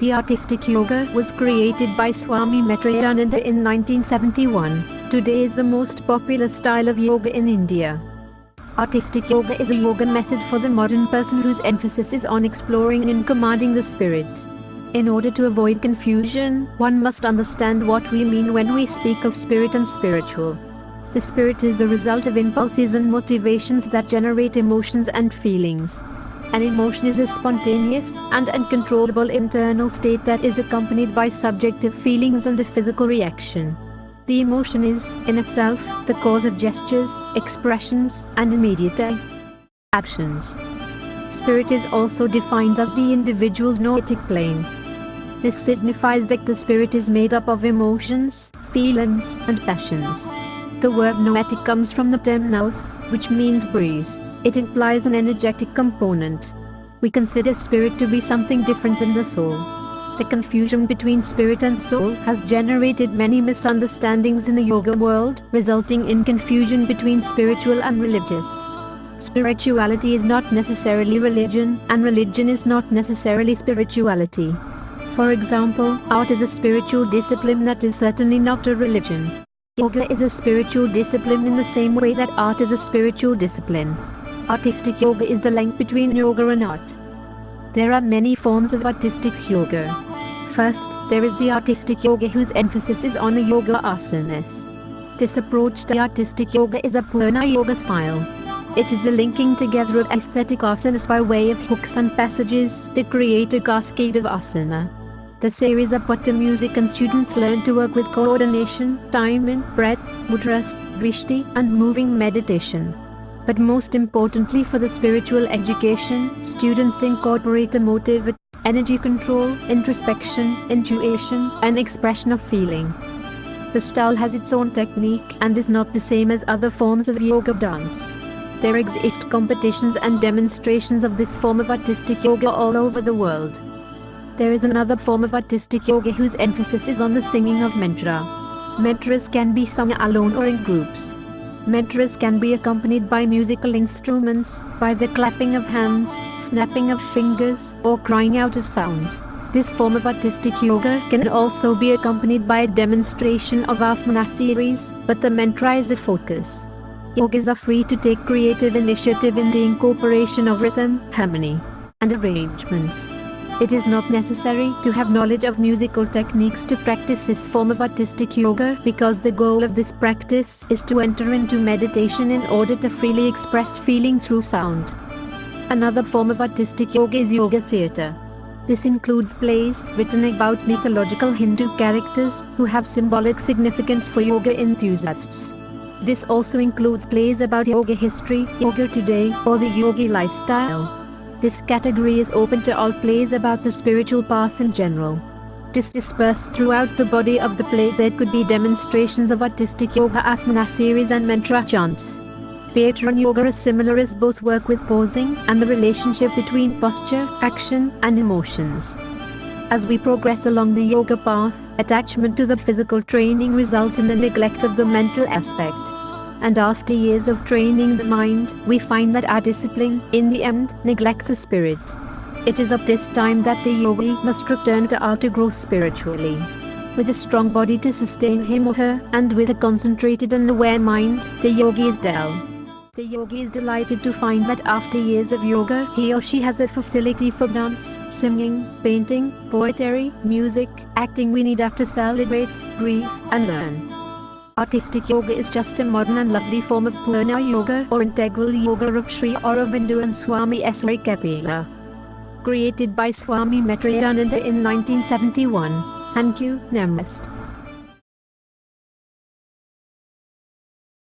The artistic yoga was created by Swami Maitreyananda in 1971. Today is the most popular style of yoga in India. Artistic yoga is a yoga method for the modern person whose emphasis is on exploring and commanding the spirit. In order to avoid confusion, one must understand what we mean when we speak of spirit and spiritual. The spirit is the result of impulses and motivations that generate emotions and feelings. An emotion is a spontaneous and uncontrollable internal state that is accompanied by subjective feelings and a physical reaction. The emotion is, in itself, the cause of gestures, expressions, and immediate actions. Spirit is also defined as the individual's noetic plane. This signifies that the spirit is made up of emotions, feelings, and passions. The word noetic comes from the term nous, which means breeze. It implies an energetic component. We consider spirit to be something different than the soul. The confusion between spirit and soul has generated many misunderstandings in the yoga world, resulting in confusion between spiritual and religious. Spirituality is not necessarily religion, and religion is not necessarily spirituality. For example, art is a spiritual discipline that is certainly not a religion. Yoga is a spiritual discipline in the same way that art is a spiritual discipline. Artistic yoga is the link between yoga and art. There are many forms of artistic yoga. First, there is the artistic yoga whose emphasis is on the yoga asanas. This approach to artistic yoga is a Purna yoga style. It is a linking together of aesthetic asanas by way of hooks and passages to create a cascade of asana. The series of Pata music and students learn to work with coordination, timing, breath, mudras, drishti, and moving meditation. But most importantly for the spiritual education, students incorporate emotive, energy control, introspection, intuition, and expression of feeling. The style has its own technique and is not the same as other forms of yoga dance. There exist competitions and demonstrations of this form of artistic yoga all over the world. There is another form of artistic yoga whose emphasis is on the singing of mantra. Mantras can be sung alone or in groups. Mantras can be accompanied by musical instruments, by the clapping of hands, snapping of fingers, or crying out of sounds. This form of artistic yoga can also be accompanied by a demonstration of asana series, but the mantra is a focus. Yogis are free to take creative initiative in the incorporation of rhythm, harmony, and arrangements. It is not necessary to have knowledge of musical techniques to practice this form of artistic yoga because the goal of this practice is to enter into meditation in order to freely express feeling through sound. Another form of artistic yoga is yoga theatre. This includes plays written about mythological Hindu characters who have symbolic significance for yoga enthusiasts. This also includes plays about yoga history, yoga today, or the yogi lifestyle. This category is open to all plays about the spiritual path in general. Dispersed throughout the body of the play there could be demonstrations of artistic yoga asana series and mantra chants. Theatre and yoga are similar as both work with posing and the relationship between posture, action, and emotions. As we progress along the yoga path, attachment to the physical training results in the neglect of the mental aspect. And after years of training the mind, we find that our discipline, in the end, neglects the spirit. It is at this time that the yogi must return to art to grow spiritually. With a strong body to sustain him or her, and with a concentrated and aware mind, the yogi is The yogi is delighted to find that after years of yoga, he or she has a facility for dance, singing, painting, poetry, music, acting. We need to celebrate, grieve, and learn. Artistic yoga is just a modern and lovely form of Purna yoga or integral yoga of Sri Aurobindo and Swami S. Kapila. Created by Swami Maitreyananda in 1971. Thank you, Namaste.